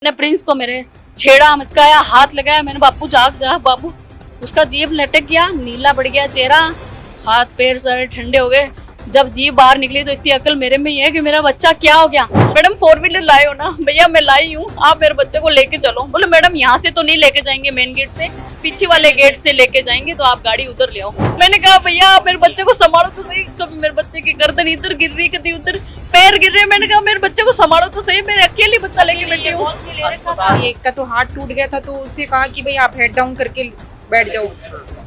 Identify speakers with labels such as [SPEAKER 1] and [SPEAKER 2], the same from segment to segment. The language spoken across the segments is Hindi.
[SPEAKER 1] मैंने प्रिंस को मेरे छेड़ा मचकाया, हाथ लगाया। मैंने बापू जाग जा बाबू। उसका जीभ लटक गया, नीला पड़ गया चेहरा, हाथ पैर सारे ठंडे हो गए। जब जीभ बाहर निकली तो इतनी अकल मेरे में ही है कि मेरा बच्चा क्या हो गया। मैडम 4 व्हीलर लाए हो ना? भैया मैं लाई हूँ, आप मेरे बच्चे को लेके चलो। बोले मैडम यहाँ से तो नहीं लेके जाएंगे, मेन गेट से, पीछे वाले गेट से लेके जाएंगे, तो आप गाड़ी उधर ले आओ। मैंने कहा भैया आप मेरे बच्चे को संभालो तो सही। कभी मेरे बच्चे की गर्दन इधर गिर रही, कभी उधर पैर गिर रहे। मैंने कहा मेरे बच्चे को संभालो तो सही, मैं अकेली बच्चा लेके बैठी हूँ।
[SPEAKER 2] एक का तो हाथ टूट गया था, तो उससे कहा कि भाई आप हेड डाउन करके बैठ जाओ,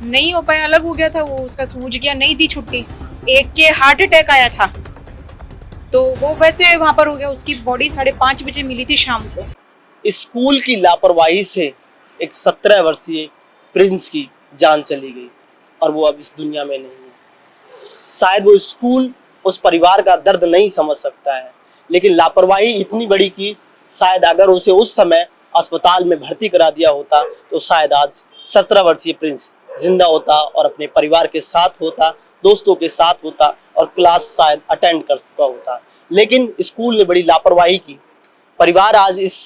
[SPEAKER 2] नहीं हो पाया, अलग हो गया था वो, उसका सूझ गया, नहीं दी छुट्टी। एक के हार्ट अटैक आया था, तो वो वैसे वहां पर हो गया। उसकी बॉडी 5:30 बजे मिली थी शाम को।
[SPEAKER 3] स्कूल की लापरवाही से एक 17 वर्षीय प्रिंस की जान चली गई और वो अब इस दुनिया में नहीं है। शायद वो स्कूल उस परिवार का दर्द नहीं समझ सकता है, लेकिन लापरवाही इतनी बड़ी कि शायद अगर उसे उस समय अस्पताल में भर्ती करा दिया होता तो शायद आज 17 वर्षीय प्रिंस जिंदा होता और अपने परिवार के साथ होता, दोस्तों के साथ होता और क्लास शायद अटेंड कर चुका होता। लेकिन स्कूल ने बड़ी लापरवाही की। परिवार आज इस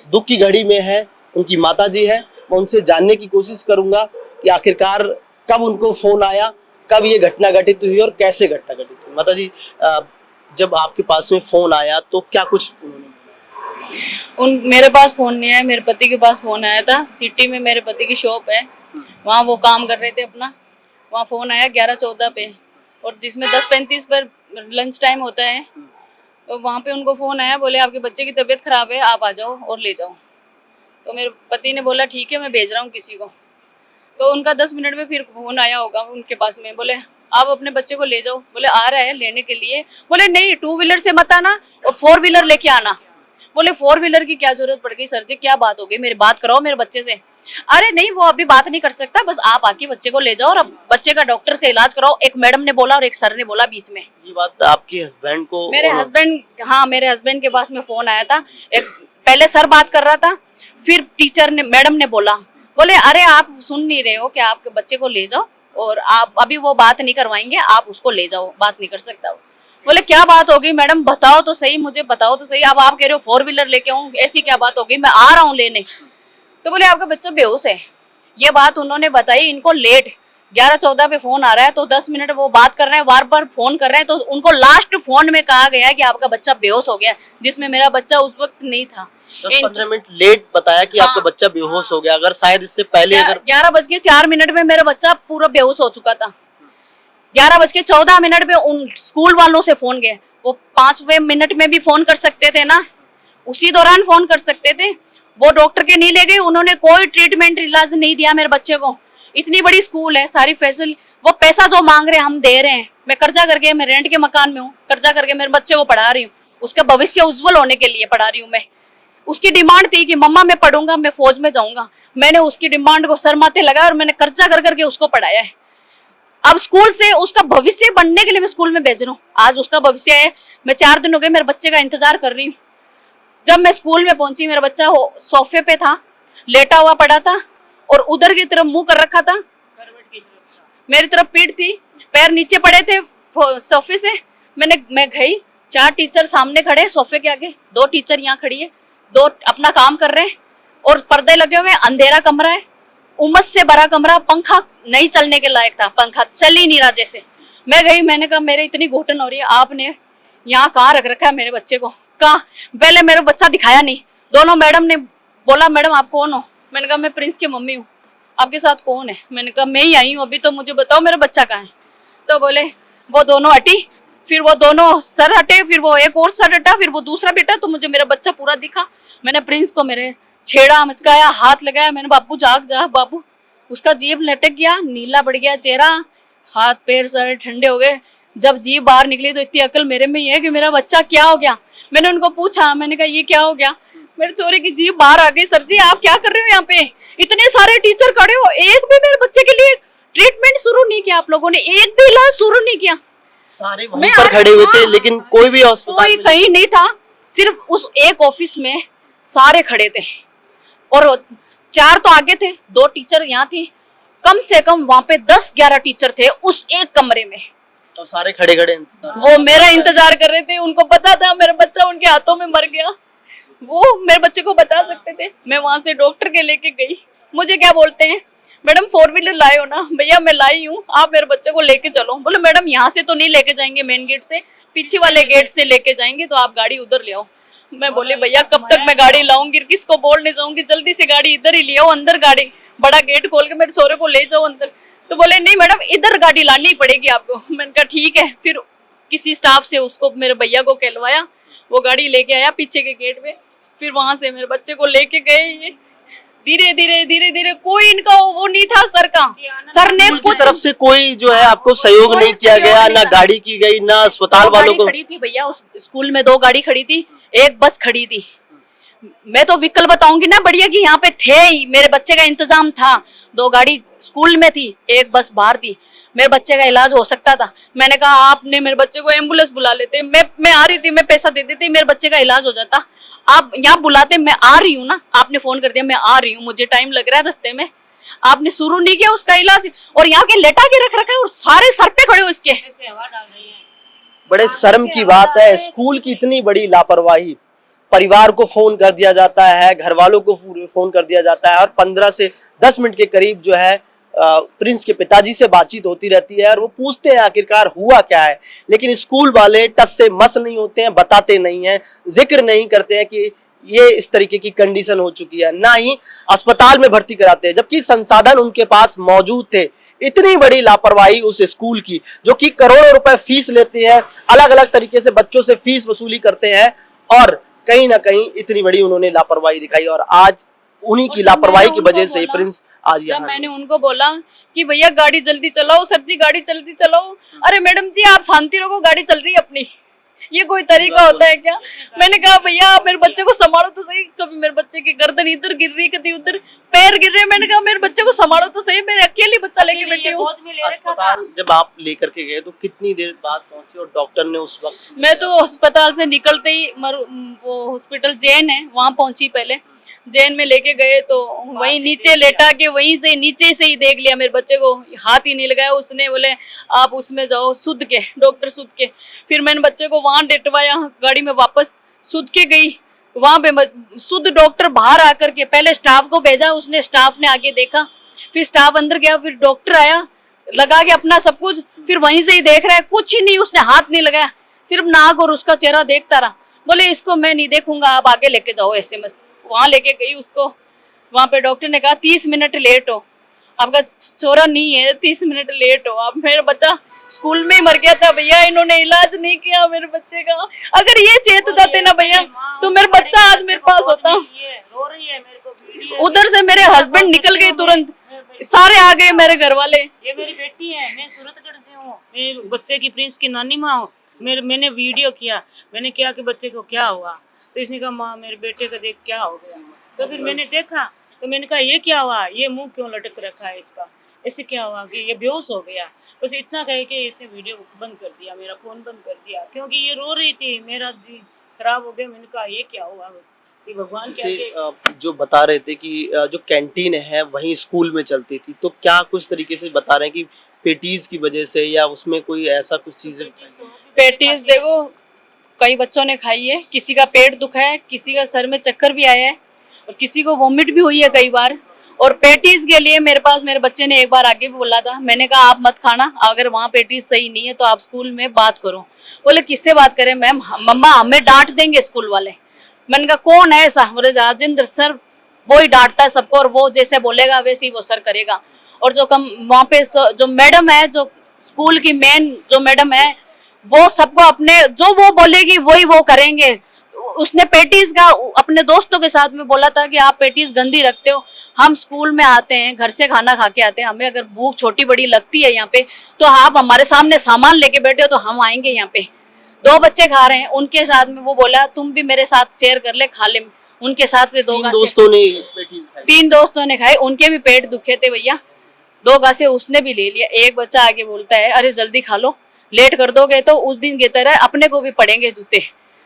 [SPEAKER 3] दुख की घड़ी में है, उनकी माताजी है। मैं उनसे जानने की कोशिश करूंगा कि आखिरकार कब उनको फोन आया, कब ये घटना घटित हुई और कैसे घटना घटित हुई। माताजी, जब आपके पास में फोन आया तो क्या कुछ
[SPEAKER 1] मेरे पास फोन नहीं है, मेरे पति के पास फोन आया था। सिटी में मेरे पति की शॉप है, वहाँ वो काम कर रहे थे अपना। वहाँ फोन आया 11:14 पे, और जिसमें 10:35 पर लंच टाइम होता है, तो वहाँ पे उनको फोन आया, बोले आपके बच्चे की तबीयत खराब है, आप आ जाओ और ले जाओ। तो मेरे पति ने बोला ठीक है मैं भेज रहा हूँ किसी को। तो उनका 10 मिनट में फिर फोन आया होगा उनके पास में, बोले आप अपने बच्चे को ले जाओ। बोले आ रहा है लेने के लिए। बोले नहीं 2 व्हीलर से मत आना और 4 व्हीलर लेके आना। बोले 4 व्हीलर की क्या जरूरत पड़ गई सर जी, क्या बात हो गई, मेरी बात कराओ मेरे बच्चे से। अरे नहीं वो अभी बात नहीं कर सकता, बस आप आके बच्चे को ले जाओ और बच्चे का डॉक्टर से इलाज कराओ। एक मैडम ने बोला और एक सर ने बोला बीच में।
[SPEAKER 3] ये बात आपके हस्बैंड को?
[SPEAKER 1] मेरे हस्बैंड, हाँ मेरे हस्बैंड के पास में फोन आया था। एक पहले सर बात कर रहा था, फिर टीचर ने, मैडम ने बोला, बोले अरे आप सुन नहीं रहे हो कि आपके बच्चे को ले जाओ और आप अभी वो बात नहीं करवाएंगे, आप उसको ले जाओ, बात नहीं कर सकता वो। बोले क्या बात होगी मैडम, बताओ तो सही, मुझे बताओ तो सही। अब आप कह रहे हो 4 व्हीलर लेके आऊं, ऐसी क्या बात होगी, मैं आ रहा हूँ लेने। तो बोले आपका बच्चा बेहोश है। ये बात उन्होंने बताई इनको लेट 11:14 पे फोन आ रहा है, तो 10 मिनट वो बात कर रहे हैं, बार बार फोन कर रहे हैं। तो उनको लास्ट फोन में कहा गया है कि आपका बच्चा बेहोश हो गया, जिसमें मेरा बच्चा उस वक्त नहीं था।
[SPEAKER 3] 10-15 मिनट लेट बताया कि आपका बच्चा बेहोश हो गया। अगर शायद इससे पहले, अगर
[SPEAKER 1] 11:04 में मेरा बच्चा पूरा बेहोश हो चुका था। 11:14 पे उन स्कूल वालों से फोन गए। वो 5वें मिनट में भी फोन कर सकते थे ना, उसी दौरान फोन कर सकते थे। वो डॉक्टर के नहीं ले गए, उन्होंने कोई ट्रीटमेंट इलाज नहीं दिया मेरे बच्चे को। इतनी बड़ी स्कूल है, सारी फैसिलिटी, वो पैसा जो मांग रहे हैं हम दे रहे हैं। मैं कर्जा करके, मैं रेंट के मकान में हूँ, कर्जा करके मेरे बच्चे को पढ़ा रही हूँ, उसका भविष्य उज्जवल होने के लिए पढ़ा रही हूँ मैं। उसकी डिमांड थी कि मम्मा मैं पढ़ूंगा, मैं फौज में जाऊंगा। मैंने उसकी डिमांड को सर माथे लगाया और मैंने कर्जा कर करके उसको पढ़ाया है। अब स्कूल से उसका भविष्य बनने के लिए मैं स्कूल में भेज रहा हूँ। आज उसका भविष्य है। मैं 4 दिन हो गए मेरे बच्चे का इंतजार कर रही हूँ। जब मैं स्कूल में पहुंची, मेरा बच्चा सोफे पे था, लेटा हुआ पड़ा था और उधर की तरफ मुंह कर रखा था, मेरी तरफ पीठ थी, पैर नीचे पड़े थे सोफे से। मैं गई, 4 टीचर सामने खड़े सोफे के आगे, 2 टीचर यहाँ खड़ी है, 2 अपना काम कर रहे हैं और पर्दे लगे हुए, अंधेरा कमरा है, उमस से भरा कमरा, पंखा नहीं चलने के लायक था, पंखा चल ही नहीं रहा जैसे। मैं गई, मैंने कहा मेरे इतनी घुटन हो रही है, आपने यहाँ कहाँ रख रखा है मेरे बच्चे को, कहाँ? पहले मेरा बच्चा दिखाया नहीं। दोनों मैडम ने बोला मैडम आप कौन हो? मैंने कहा मैं प्रिंस की मम्मी हूँ। आपके साथ कौन है? मैंने कहा मैं ही आई हूँ, अभी तो मुझे बताओ मेरा बच्चा कहाँ है। तो बोले वो दोनों हटी, फिर वो दोनों सर हटे, फिर वो एक और सर हटा, फिर वो दूसरा बेटा, तो मुझे मेरा बच्चा पूरा दिखा। मैंने प्रिंस को मेरे छेड़ा मचकाया, हाथ लगाया। मैंने बापू जाग जा बाबू। उसका जीभ लटक गया, नीला पड़ गया चेहरा, हाथ पैर सारे ठंडे हो गए। जब जीभ बाहर निकली तो इतनी अकल मेरे में ही है कि मेरा बच्चा क्या हो गया। मैंने उनको पूछा, मैंने कहा ये क्या हो गया? मेरे छोरे की जीभ बाहर आ गई। सर जी आप क्या कर रहे हो यहाँ पे? इतने सारे टीचर खड़े हो, एक भी मेरे बच्चे के लिए ट्रीटमेंट शुरू नहीं किया आप लोगों ने, एक भी इलाज शुरू नहीं किया।
[SPEAKER 3] सारे वहीं पर खड़े हुए थे, लेकिन कोई भी
[SPEAKER 1] कोई कहीं नहीं था, सिर्फ उस एक ऑफिस में सारे खड़े थे और 4 तो आगे थे, 2 टीचर यहाँ थी। कम से कम वहां पे 10-11 टीचर थे उस एक कमरे में।
[SPEAKER 3] तो सारे खड़े खड़े
[SPEAKER 1] वो मेरा इंतजार कर रहे थे। उनको पता था मेरा बच्चा उनके हाथों में मर गया। वो मेरे बच्चे को बचा सकते थे। मैं वहां से डॉक्टर के लेके गई, मुझे क्या बोलते हैं, मैडम 4 व्हीलर लाए हो ना? भैया मैं लाई हूँ, आप मेरे बच्चे को लेके चलो। बोले मैडम यहाँ से तो नहीं लेके जाएंगे, मेन गेट से, पीछे वाले गेट से लेके जाएंगे, तो आप गाड़ी उधर ले आओ। मैं बोले भैया कब तक मैं गाड़ी लाऊंगी, किसको बोलने जाऊंगी, जल्दी से गाड़ी इधर ही ले आओ, अंदर गाड़ी, बड़ा गेट खोल के मेरे सोरे को ले जाओ अंदर। तो बोले नहीं मैडम इधर गाड़ी लानी पड़ेगी आपको। मैंने कहा ठीक है। फिर किसी स्टाफ से उसको मेरे भैया को कहलवाया, वो गाड़ी लेके आया पीछे के गेट पे। फिर वहां से मेरे बच्चे को लेके गए। ये धीरे धीरे कोई इनका वो नहीं था सर का। सर ने
[SPEAKER 3] स्कूल की
[SPEAKER 1] कुछ
[SPEAKER 3] तरफ से कोई जो है आपको सहयोग नहीं किया गया, ना गाड़ी की गई, ना अस्पताल वालों को?
[SPEAKER 1] खड़ी थी भैया, उस स्कूल में 2 गाड़ी खड़ी थी, 1 बस खड़ी थी। मैं तो विकल्प बताऊंगी ना बढ़िया कि यहाँ पे थे ही, मेरे बच्चे का इंतजाम था। 2 गाड़ी स्कूल में थी, 1 बस बाहर थी, मेरे बच्चे का इलाज हो सकता था। मैंने कहा आपने मेरे बच्चे को एम्बुलेंस बुला लेते, मैं आ रही थी, मैं पैसा दे देती, मेरे बच्चे का इलाज हो जाता। आप यहाँ बुलाते, मैं आ रही हूँ ना, आपने फोन कर दिया मैं आ रही हूँ, मुझे टाइम लग रहा है रास्ते में, आपने शुरू नहीं किया उसका इलाज। और यहाँ के लेटा के रख रखा है और सारे सर पे खड़े हो इसके।
[SPEAKER 3] बड़े शर्म की बात है, स्कूल की इतनी बड़ी लापरवाही। परिवार को फोन कर दिया जाता है, घर वालों को फोन कर दिया जाता है, और 15 से 10 मिनट के करीब जो है प्रिंस के पिताजी से बातचीत होती रहती है और वो पूछते हैं आखिरकार हुआ क्या है। लेकिन स्कूल वाले टस से मस नहीं होते हैं, बताते नहीं हैं, जिक्र नहीं करते हैं कि ये इस तरीके की कंडीशन हो चुकी है, ना ही अस्पताल में भर्ती कराते हैं, जबकि संसाधन उनके पास मौजूद थे। इतनी बड़ी लापरवाही उस स्कूल की, जो कि करोड़ों रुपए फीस लेते हैं, अलग अलग तरीके से बच्चों से फीस वसूली करते हैं, और कहीं ना कहीं इतनी बड़ी उन्होंने लापरवाही दिखाई। और आज उन्हीं की लापरवाही की वजह से प्रिंस आज
[SPEAKER 1] जब
[SPEAKER 3] यहाँ।
[SPEAKER 1] मैंने उनको बोला कि भैया गाड़ी जल्दी चलाओ, सर जी गाड़ी जल्दी चलाओ, अरे मैडम जी आप शांति रखो, गाड़ी चल रही है अपनी, ये कोई तरीका होता है क्या? मैंने कहा भैया आप मेरे बच्चे को संभालो तो सही। कभी मेरे बच्चे की गर्दन इधर गिर रही, कभी उधर पैर गिर रहे। मैंने कहा मेरे बच्चे को संभालो तो सही, मैं अकेली बच्चा लेके बैठी हूँ।
[SPEAKER 3] अस्पताल जब आप लेकर के गए तो कितनी देर बाद पहुंचे और डॉक्टर ने उस वक्त?
[SPEAKER 1] मैं तो अस्पताल से निकलते ही वो हॉस्पिटल जैन है वहां पहुंची, पहले जैन में लेके गए तो वहीं नीचे लेटा के वहीं से नीचे से ही देख लिया मेरे बच्चे को, हाथ ही नहीं लगाया उसने। बोले आप उसमें जाओ सुध के, डॉक्टर सुध के। फिर मैंने बच्चे को वहां लेटवाया, गाड़ी में वापस सुध के गई, वहां पे शुद्ध डॉक्टर बाहर आकर के पहले स्टाफ को भेजा, उसने स्टाफ ने आगे देखा, फिर स्टाफ अंदर गया, फिर डॉक्टर आया लगा के अपना सब कुछ, फिर वहीं से ही देख रहा है, कुछ ही नहीं, उसने हाथ नहीं लगाया, सिर्फ नाक और उसका चेहरा देखता रहा। बोले इसको मैं नहीं देखूंगा, आप आगे लेके जाओ SMS। वहां लेके गई उसको, वहां पे डॉक्टर ने कहा 30 मिनट लेट हो, आपका छोरा नहीं है, 30 मिनट लेट हो। अब मेरा बच्चा स्कूल में ही मर गया था भैया, इन्होंने इलाज नहीं किया मेरे बच्चे का। अगर ये चेत जाते ना भैया तो मेरा बच्चा आज मेरे पास होता। उधर से मेरे हस्बैंड निकल गए तुरंत, सारे आ गए मेरे घर वाले।
[SPEAKER 4] ये मेरी बेटी है, मैं सूरतगढ़ से हूँ, मेरे बच्चे की प्रिंस की नानी माँ हूँ। मैंने वीडियो किया, मैंने क्या कि बच्चे को क्या हुआ, तो इसने कहा माँ मेरे बेटे का देख क्या हो गया। तो फिर मैंने देखा तो मैंने कहा ये क्या हुआ, ये मुंह क्यों लटक रखा है इसका, ऐसे क्या हुआ कि ये बेहोश हो गया। बस इतना कह के इसने वीडियो बंद कर दिया, मेरा फोन बंद कर दिया, क्योंकि ये रो रही थी, मेरा जी खराब हो गया। मैंने कहा ये क्या हुआ, ये भगवान क्या।
[SPEAKER 3] जो बता रहे थे कि जो कैंटीन है वहीं स्कूल में चलती थी, तो क्या कुछ तरीके से बता रहे हैं कि पेटीज की वजह से या उसमें कोई ऐसा कुछ चीजें?
[SPEAKER 1] पेटीज देखो कई बच्चों ने खाई है, किसी का पेट दुखा है, किसी का सर में चक्कर भी आया है और किसी को वोमिट भी हुई है कई बार। और पेटीज के लिए मेरे पास मेरे बच्चे ने एक बार आगे भी बोला था, मैंने कहा आप मत खाना, अगर वहाँ पेटीज सही नहीं है तो आप स्कूल में बात करो। बोले किससे बात करें मैम, मम्मा हमें डांट देंगे स्कूल वाले। मैंने कहा कौन है ऐसा? बोले राजेंद्र सर, वो ही डांटता है सबको और वो जैसे बोलेगा वैसे ही वो सर करेगा। और जो कम वहाँ पे जो मैडम है, जो स्कूल की मेन जो मैडम है, वो सबको अपने जो वो बोलेगी वही वो करेंगे। उसने पेटीज का अपने दोस्तों के साथ में बोला था कि आप पेटीज गंदी रखते हो, हम स्कूल में आते हैं, घर से खाना खा के आते हैं, हमें अगर भूख छोटी बड़ी लगती है यहाँ पे तो आप हमारे सामने सामान लेके बैठे हो तो हम आएंगे यहाँ पे। 2 बच्चे खा रहे हैं, उनके साथ में वो बोला तुम भी मेरे साथ शेयर कर ले, खा ले। उनके साथ में
[SPEAKER 3] 3 दोस्तों ने पेटीज खाई।
[SPEAKER 1] 3 दोस्तों ने खाए, उनके भी पेट दुखे थे भैया, 2 गासे उसने भी ले लिया। एक बच्चा आगे बोलता है अरे जल्दी खा लो, लेट कर दोगे तो उस दिन की तरह अपने को भी पड़ेंगे जूते।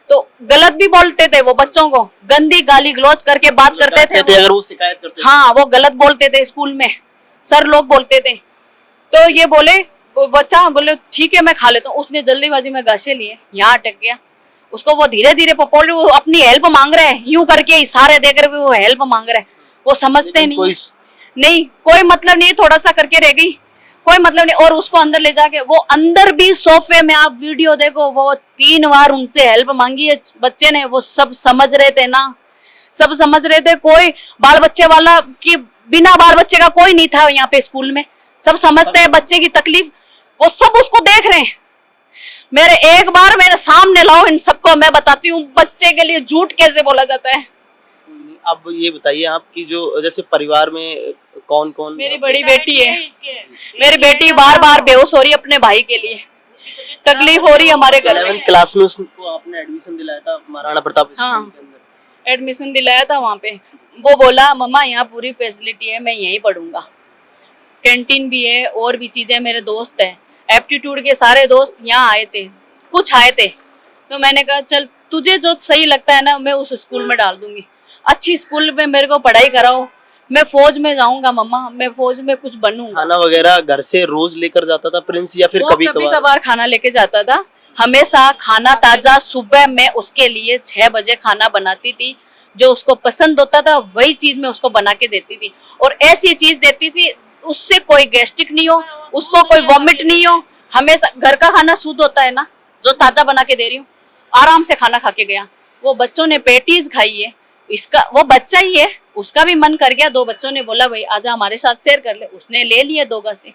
[SPEAKER 1] तो गलत भी बोलते थे वो, बच्चों को गंदी गाली गलौज करके बात करते थे
[SPEAKER 3] अगर वो शिकायत करते।
[SPEAKER 1] हाँ वो गलत बोलते थे स्कूल में, सर लोग बोलते थे। तो ये बोले वो बच्चा बोले ठीक है मैं खा लेता हूँ, उसने जल्दीबाजी में गाछे लिए, यहाँ अटक गया। उसको वो धीरे धीरे पपोल वो अपनी हेल्प मांग रहा है, यूं करके इशारे दे कर वो हेल्प मांग रहा है। वो समझते
[SPEAKER 3] लेकिन
[SPEAKER 1] नहीं, नहीं कोई मतलब नहीं, थोड़ा सा करके रह गई, कोई मतलब नहीं। और उसको अंदर ले जाके वो अंदर भी सोफे में, आप वीडियो देखो, वो 3 बार उनसे हेल्प मांगी है बच्चे ने। वो सब समझ रहे थे ना, सब समझ रहे थे। कोई बाल बच्चे वाला कि बिना बाल बच्चे का कोई नहीं था यहाँ पे स्कूल में। सब समझते हैं बच्चे की तकलीफ, वो सब उसको देख रहे हैं। मेरे एक बार मेरे सामने लाओ इन सबको, मैं बताती हूँ बच्चे के लिए झूठ कैसे बोला जाता है।
[SPEAKER 3] अब ये बताइए आपकी जो जैसे परिवार में कौन कौन?
[SPEAKER 1] मेरी बड़ी बेटी है, मेरी बेटी बार बार बेहोश हो रही है अपने भाई के लिए, तकलीफ हो रही है हमारे घर में।
[SPEAKER 3] 11th क्लास में उसको आपने एडमिशन दिलाया था महाराणा प्रताप स्कूल
[SPEAKER 1] हाँ,
[SPEAKER 3] के अंदर।
[SPEAKER 1] एडमिशन दिलाया था वहाँ पे। वो बोला मम्मा यहाँ पूरी फैसिलिटी है, मैं यहीं पढ़ूंगा, कैंटीन भी है और भी चीजें। मेरे दोस्त है, एप्टीट्यूड के सारे दोस्त यहाँ आए थे, कुछ आए थे। तो मैंने कहा चल तुझे जो सही लगता है ना, मैं उस स्कूल में डाल दूंगी, अच्छी स्कूल में मेरे को पढ़ाई कराओ। मैं फौज में जाऊंगा मम्मा, मैं फौज में कुछ बनूंगा।
[SPEAKER 3] खाना वगैरह घर से रोज लेकर जाता था प्रिंस या फिर
[SPEAKER 1] वो
[SPEAKER 3] कभी
[SPEAKER 1] कभी
[SPEAKER 3] कभार?
[SPEAKER 1] कभार खाना लेके जाता था, हमेशा खाना ताजा। सुबह मैं उसके लिए 6 बजे खाना बनाती थी, जो उसको पसंद होता था वही चीज मैं उसको बना के देती थी। और ऐसी चीज देती थी उससे कोई गैस्ट्रिक नहीं हो, उसको कोई वॉमिट नहीं हो। हमेशा घर का खाना शुद्ध होता है ना, जो ताजा बना के दे रही हूँ। आराम से खाना खा के गया। वो बच्चों ने पेटीज खाई है, इसका वो बच्चा ही है, उसका भी मन कर गया। 2 बच्चों ने बोला भाई आजा हमारे साथ शेयर कर ले, उसने ले लिए 2 से।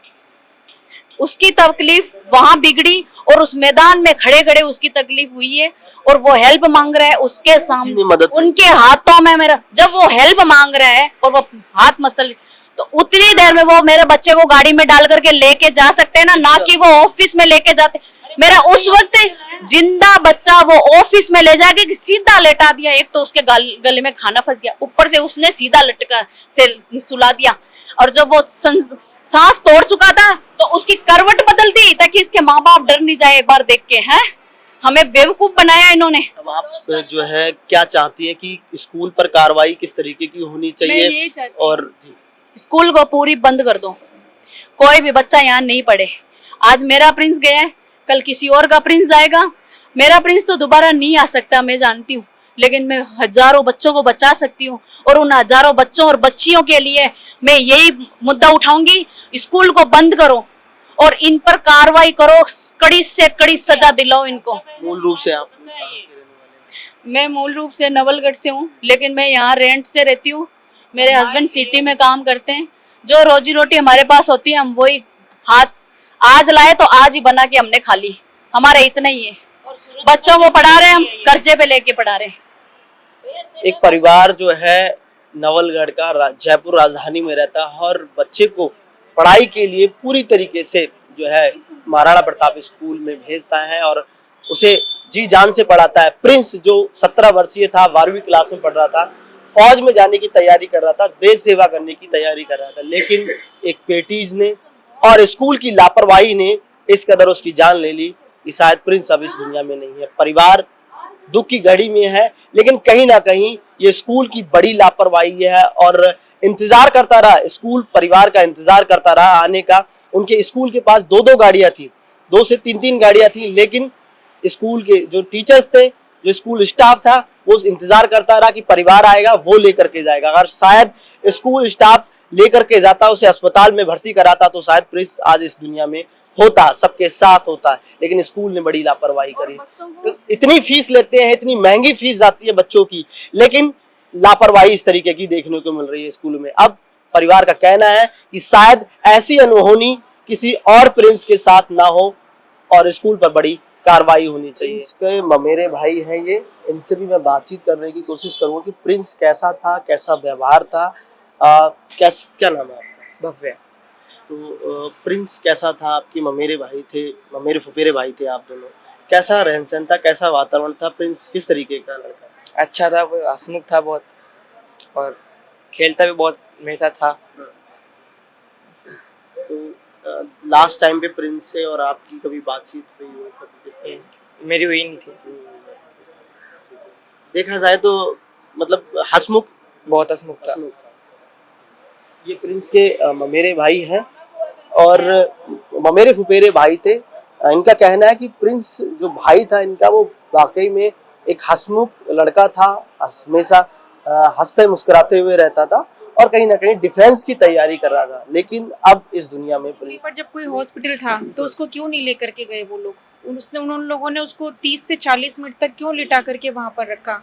[SPEAKER 1] उसकी तकलीफ वहां बिगड़ी और उस मैदान में खड़े खड़े उसकी तकलीफ हुई है। और वो हेल्प मांग रहा है उसके सामने,
[SPEAKER 3] मदद
[SPEAKER 1] उनके हाथों में मेरा, जब वो हेल्प मांग रहा है और वो हाथ मसल, तो उतनी देर में वो मेरे बच्चे को गाड़ी में डाल करके लेके जा सकते हैं ना कि वो ऑफिस में लेके जाते। मेरा उस वक्त जिंदा बच्चा वो ऑफिस में ले जाके सीधा लेटा दिया। एक तो उसके गले में खाना फंस गया, ऊपर से उसने सीधा लटका से सुला दिया। और जब वो सांस तोड़ चुका था तो उसकी करवट बदल दी ताकि इसके माँ बाप डर नहीं जाए एक बार देख के। हैं हमें बेवकूफ बनाया इन्होंने।
[SPEAKER 3] अब आप जो है क्या चाहती हैं कि स्कूल पर कार्रवाई किस तरीके की होनी
[SPEAKER 1] मैं
[SPEAKER 3] चाहिए?
[SPEAKER 1] यही चाहती हूँ,
[SPEAKER 3] और
[SPEAKER 1] स्कूल को पूरी बंद कर दो, कोई भी बच्चा यहाँ नहीं पढ़े। आज मेरा प्रिंस गया है, कल किसी और का प्रिंस जाएगा। मेरा प्रिंस तो दोबारा नहीं आ सकता, मैं जानती हूँ, लेकिन मैं हजारों बच्चों को बचा सकती हूँ। और उन हजारों बच्चों और बच्चियों के लिए मैं यही मुद्दा उठाऊंगी, स्कूल को बंद करो और इन पर कार्रवाई करो, कड़ी से कड़ी सजा दिलाओ इनको।
[SPEAKER 3] मूल रूप से आप
[SPEAKER 1] मैं मूल रूप से नवलगढ़ से हूँ, लेकिन मैं यहाँ रेंट से रहती हूँ। मेरे हस्बैंड सिटी में काम करते हैं। जो रोजी रोटी हमारे पास होती है हम वही हाथ आज लाए तो आज ही बना के हमने खा ली, हमारा इतना ही है। बच्चों को पढ़ा रहे हम, कर्जे पे लेके पढ़ा रहे।
[SPEAKER 3] एक परिवार जो है नवलगढ़ का जयपुर राजधानी में रहता है और बच्चे को पढ़ाई के लिए पूरी तरीके से जो है महाराणा प्रताप स्कूल में भेजता है और उसे जी जान से पढ़ाता है। प्रिंस जो 17 वर्षीय था, 12वीं क्लास में पढ़ रहा था, फौज में जाने की तैयारी कर रहा था, देश सेवा करने की तैयारी कर रहा था, लेकिन एक पेटीज ने और स्कूल की लापरवाही ने इस कदर उसकी जान ले ली कि शायद प्रिंस अब इस दुनिया में नहीं है। परिवार दुख की घड़ी में है, लेकिन कहीं ना कहीं ये स्कूल की बड़ी लापरवाही है और इंतजार करता रहा, स्कूल परिवार का इंतजार करता रहा आने का। उनके स्कूल के पास 2 गाड़ियां थी, 2 से 3 गाड़ियां थी, लेकिन स्कूल के जो टीचर्स थे, जो स्कूल स्टाफ था, वो इंतजार करता रहा कि परिवार आएगा वो लेकर के जाएगा। अगर शायद स्कूल स्टाफ लेकर के जाता, उसे अस्पताल में भर्ती कराता, तो शायद प्रिंस आज इस दुनिया में होता, सबके साथ होता। लेकिन स्कूल ने बड़ी लापरवाही करी। तो इतनी फीस लेते हैं, इतनी महंगी फीस जाती है बच्चों की, लेकिन लापरवाही इस तरीके की देखने को मिल रही है स्कूल में। अब परिवार का कहना है कि शायद ऐसी अनहोनी किसी और प्रिंस के साथ ना हो और स्कूल पर बड़ी कार्रवाई होनी चाहिए। इसके ममेरे भाई हैं ये, इनसे भी मैं बातचीत करने की कोशिश करूंगा कि प्रिंस कैसा था, कैसा व्यवहार था। क्या नाम है आपका?
[SPEAKER 5] भव्य।
[SPEAKER 3] तो प्रिंस कैसा था? आपके ममेरे भाई थे, ममेरे फुफेरे भाई थे आप दोनों। कैसा रहन सहन था, कैसा वातावरण था? प्रिंस किस तरीके का लड़का?
[SPEAKER 5] अच्छा था, वो हंसमुख था बहुत और खेलता भी बहुत मेरे साथ था।
[SPEAKER 3] तो लास्ट टाइम पे प्रिंस से और आपकी कभी बातचीत हुई हो? कभी किस तरह?
[SPEAKER 5] मेरी हुई नहीं थी।
[SPEAKER 3] देखा जाए तो मतलब हंसमुख,
[SPEAKER 5] बहुत हंसमुख था।
[SPEAKER 3] ये प्रिंस के ममेरे भाई हैं और ममेरे फुफेरे भाई थे। इनका कहना है कि प्रिंस जो भाई था इनका, वो वाकई में एक हंसमुख लड़का था, हमेशा हंसते मुस्कुराते हुए रहता था और कहीं ना कहीं डिफेंस की तैयारी कर रहा था। लेकिन अब इस दुनिया में पुलिस
[SPEAKER 2] पर जब कोई हॉस्पिटल था तो उसको क्यों नहीं लेकर के गए वो लोग? उन लोगों ने उसको 30 से 40 मिनट तक क्यों लिटा करके वहां पर रखा?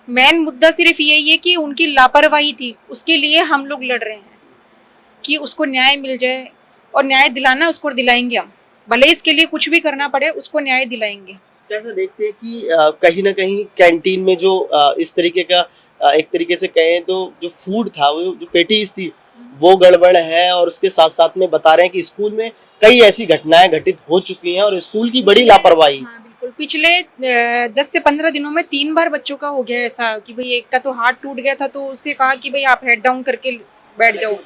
[SPEAKER 2] मेन मुद्दा सिर्फ यही है कि उनकी लापरवाही थी। उसके लिए हम लोग लड़ रहे हैं कि उसको न्याय मिल जाए, और न्याय दिलाना उसको दिलाएंगे हम, भले इसके लिए कुछ भी करना पड़े, उसको न्याय दिलाएंगे।
[SPEAKER 3] कैसा देखते हैं कि कहीं ना कहीं कैंटीन में जो इस तरीके का एक तरीके से कहें तो जो फूड था, वो जो पेटीज थी, वो गड़बड़ है, और उसके साथ साथ में बता रहे हैं कि स्कूल में कई ऐसी घटनाएं घटित हो चुकी हैं और स्कूल की बड़ी लापरवाही।
[SPEAKER 2] हाँ बिल्कुल, पिछले 10 से 15 दिनों में 3 बार बच्चों का हो गया ऐसा कि भाई एक का तो हाथ टूट गया था, तो उससे कहा कि भाई आप हेड डाउन करके बैठ जाओ,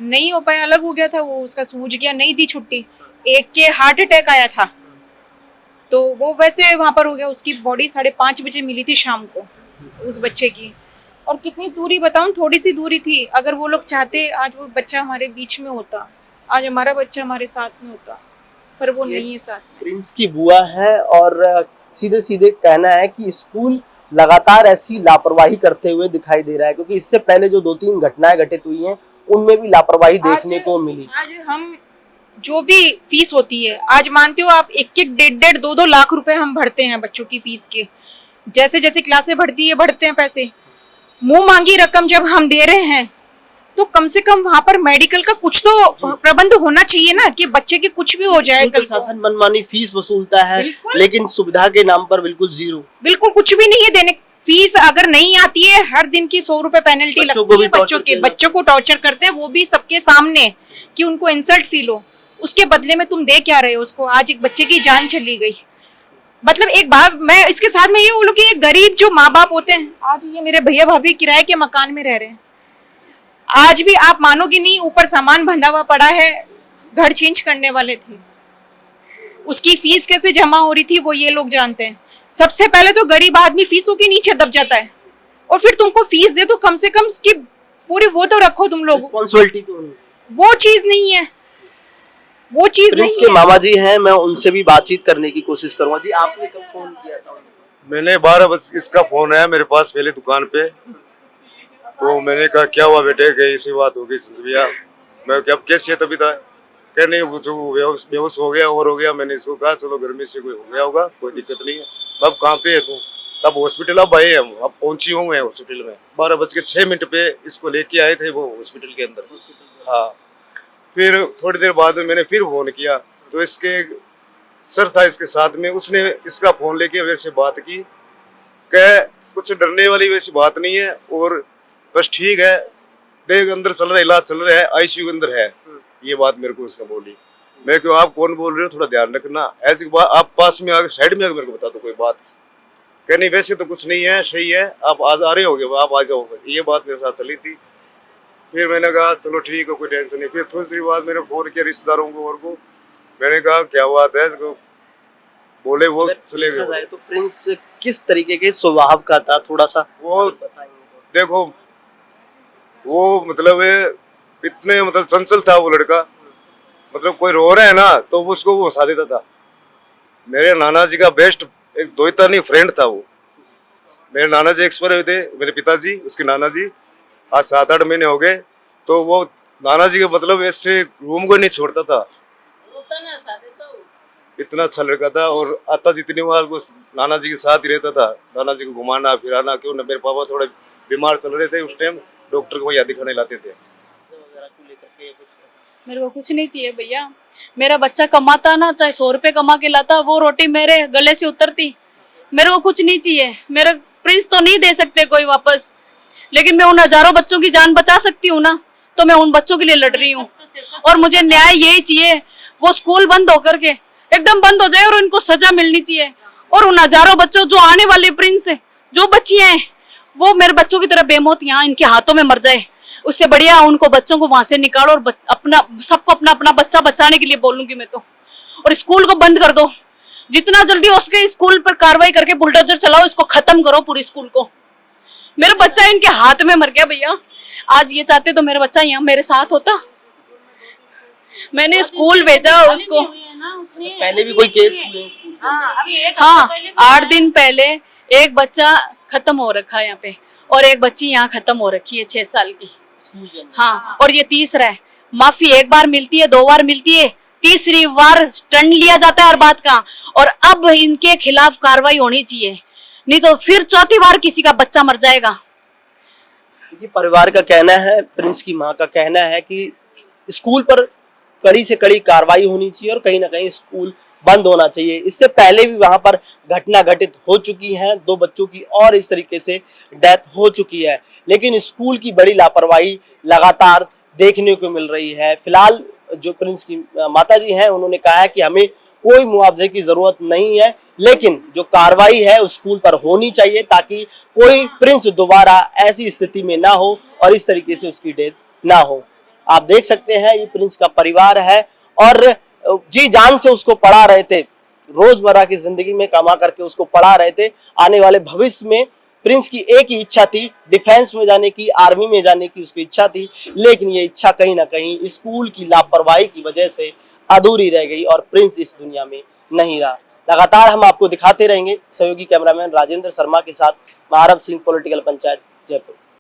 [SPEAKER 2] नहीं हो पाया, अलग हो गया था वो, उसका सूझ गया, नहीं दी छुट्टी। एक के हार्ट अटैक आया था, तो वो वैसे वहां पर हो गया। उसकी बॉडी 5:30 बजे मिली थी शाम को उस बच्चे की। और कितनी दूरी बताऊं, थोड़ी सी दूरी थी। अगर वो लोग चाहते आज वो बच्चा हमारे बीच में होता, आज हमारा बच्चा हमारे साथ में होता, पर वो नहीं है साथ में।
[SPEAKER 3] प्रिंस की बुआ है और सीधे सीधे कहना है कि स्कूल लगातार ऐसी लापरवाही करते हुए दिखाई दे रहा है, क्योंकि इससे पहले जो 2-3 घटनाएं घटित हुई हैं उनमें भी लापरवाही देखने को मिली।
[SPEAKER 2] आज हम जो भी फीस होती है, आज मानते हो आप, 1-1, 1.5, 2-2 लाख रुपए हम भरते हैं बच्चों की फीस के। जैसे जैसे क्लासें बढ़ती है बढ़ते हैं पैसे। मुंह मांगी रकम जब हम दे रहे हैं तो कम से कम वहां पर मेडिकल का कुछ तो प्रबंध होना चाहिए ना, कि बच्चे के कुछ भी हो जाए कल को।
[SPEAKER 3] प्रशासन मनमानी फीस वसूलता है,
[SPEAKER 2] बिल्कुल।
[SPEAKER 3] लेकिन सुविधा के नाम पर बिल्कुल जीरो।
[SPEAKER 2] बिल्कुल कुछ भी नहीं है देने। फीस अगर नहीं आती है, हर दिन की 100 रुपए पेनल्टी लगती है बच्चों को टॉर्चर करते हैं, वो भी सबके सामने, कि उनको इंसल्ट फील हो। उसके बदले में तुम दे क्या रहे हो उसको? आज एक बच्चे की जान चली गई। मतलब एक बार मैं इसके साथ में ये बोलूं कि ये गरीब जो माँ बाप होते हैं, आज ये मेरे भैया भाभी किराए के मकान में रह रहे हैं, आज भी आप मानोगे नहीं, ऊपर सामान बंधा हुआ पड़ा है, घर चेंज करने वाले थे, उसकी फीस कैसे जमा हो रही थी वो ये लोग जानते हैं। सबसे पहले तो गरीब आदमी फीसों के नीचे दब जाता है, और फिर तुमको फीस दे तो कम से कम उसकी पूरी वो तो रखो तुम लोग।
[SPEAKER 3] रिस्पॉन्सिबिलिटी तो
[SPEAKER 2] वो चीज नहीं है, वो चीज
[SPEAKER 3] प्रिंस
[SPEAKER 2] नहीं
[SPEAKER 3] के
[SPEAKER 2] है।
[SPEAKER 3] मामा जी हैं, मैं उनसे भी बातचीत करने की कोशिश करूंगा। जी, आपने कब फोन किया था?
[SPEAKER 6] मैंने 12 बजे इसका फोन आया मेरे पास पहले दुकान पे, तो मैंने कहा क्या हुआ बेटे, कहीं ऐसी बात हो गई भैया। मैं क्या कैसी है तभी था, कह नहीं वो बेहोश हो गया और हो गया। मैंने इसको कहा चलो गर्मी से कोई हो गया होगा, कोई दिक्कत नहीं है। अब कहाँ पे है तू? अब हॉस्पिटल अब आए हम, अब पहुंची हूँ मैं हॉस्पिटल में। 12:06 पे इसको लेके आए थे वो हॉस्पिटल के अंदर। हाँ, फिर थोड़ी देर बाद में मैंने फिर फोन किया, तो इसके सर था इसके साथ में, उसने इसका फोन लेके मेरे से बात की, कह कुछ डरने वाली वैसी बात नहीं है, और बस ठीक है, देख अंदर चल रहा है, इलाज चल रहा है, आईसीयू के अंदर है। ये बात मेरे को उसने बोली। मैं क्यों, आप कौन बोल रहे हो, थोड़ा ध्यान रखना, ऐसी बात आप पास में आगे साइड में आगे मेरे को बता दो कोई बात। कह नहीं वैसे तो कुछ नहीं है, सही है, आप आज आ रहे होगे, आप आ जाओ, बस ये बात मेरे साथ चली थी। फिर मैंने कहा चलो ठीक है, कोई टेंशन नहीं। फिर थोड़ी सी बाद मैंने फोन किया रिश्तेदारों को और को, मैंने कहा क्या बात है, बोले वो चले गए।
[SPEAKER 3] तो प्रिंस किस तरीके के स्वभाव का था, थोड़ा सा
[SPEAKER 6] वो
[SPEAKER 3] बताएंगे?
[SPEAKER 6] देखो, वो मतलब इतने मतलब चंचल था वो लड़का, मतलब कोई रो रहा है ना तो उसको वो हंसा देता था। मेरे नाना जी का बेस्ट एक दोस्ता नहीं फ्रेंड था वो। मेरे नाना जी एक्सपायर हुए थे, मेरे पिताजी, उसके नाना जी, आज 7-8 महीने हो गए। तो वो नाना जी का मतलब ऐसे रूम को नहीं छोड़ता था, इतना अच्छा लड़का था। और आता जितनी बार वो नाना जी के साथ ही रहता था, नाना जी को घुमाना फिराना। क्यों ना, मेरे पापा थोड़े बीमार चल रहे थे उस टाइम, डॉक्टर को यहाँ दिखाने लाते थे।
[SPEAKER 1] मेरे को कुछ नहीं चाहिए भैया, मेरा बच्चा कमाता ना, चाहे 100 रुपए कमा के लाता, वो रोटी मेरे गले से उतरती। मेरे को कुछ नहीं चाहिए। मेरा प्रिंस तो नहीं दे सकते कोई वापस, लेकिन मैं उन हजारों बच्चों की जान बचा सकती हूँ ना, तो मैं उन बच्चों के लिए लड़ रही हूँ। और मुझे न्याय यही चाहिए, वो स्कूल बंद होकर के एकदम बंद हो जाए और उनको सजा मिलनी चाहिए। और उन हजारों बच्चों जो आने वाले प्रिंस है, जो बच्चियां हैं, वो मेरे बच्चों की तरह बेमौत यहाँ इनके हाथों में मर जाए। उससे बढ़िया उनको बच्चों को वहां से निकालो और अपना सबको अपना अपना बच्चा बचाने के लिए बोलूंगी मैं तो। और स्कूल को बंद कर दो, जितना जल्दी हो सके स्कूल पर कार्रवाई करके बुलडोजर चलाओ, इसको खत्म करो पूरी स्कूल को। मेरा बच्चा इनके हाथ में मर गया भैया। आज ये चाहते तो मेरा बच्चा यहाँ मेरे साथ होता। मैंने स्कूल भेजा उसको।
[SPEAKER 3] पहले भी कोई केस हुए?
[SPEAKER 1] हाँ, 8 दिन पहले एक बच्चा खत्म हो रखा है यहाँ पे और एक बच्ची यहाँ खत्म हो रखी है 6 साल की। हाँ, और ये तीसरा है। माफी एक बार मिलती है, 2 बार मिलती है, तीसरी बार स्टैंड लिया जाता है हर बात का। और अब इनके खिलाफ कार्रवाई होनी चाहिए, नहीं तो फिर चौथी बार किसी का बच्चा मर जाएगा।
[SPEAKER 3] ये परिवार का कहना है, प्रिंस की मां का कहना है कि स्कूल पर कड़ी से कड़ी कार्रवाई होनी चाहिए और कहीं ना कहीं स्कूल बंद होना चाहिए। इससे पहले भी वहां पर घटना घटित हो चुकी है, 2 बच्चों की और इस तरीके से डेथ हो चुकी है, लेकिन स्कूल की बड़ी लापरवाही लगातार देखने को मिल रही है। फिलहाल जो प्रिंस की माताजी हैं उन्होंने कहा है कि हमें कोई मुआवजे की जरूरत नहीं है, लेकिन जो कार्रवाई है उस स्कूल पर होनी चाहिए ताकि कोई प्रिंस दोबारा ऐसी स्थिति में ना हो और इस तरीके से उसकी डेथ ना हो। आप देख सकते हैं ये प्रिंस का परिवार है और जी जान से उसको पढ़ा रहे थे, रोजमर्रा की जिंदगी में कमा करके उसको पढ़ा रहे थे। आने वाले भविष्य में प्रिंस की एक ही इच्छा थी, डिफेंस में जाने की, आर्मी में जाने की उसकी इच्छा थी, लेकिन ये इच्छा कहीं ना कहीं स्कूल की लापरवाही की वजह से अधूरी रह गई और प्रिंस इस दुनिया में नहीं रहा। लगातार हम आपको दिखाते रहेंगे। सहयोगी कैमरामैन राजेंद्र शर्मा के साथ मैं आरब सिंह, पॉलिटिकल पंचायत, जयपुर।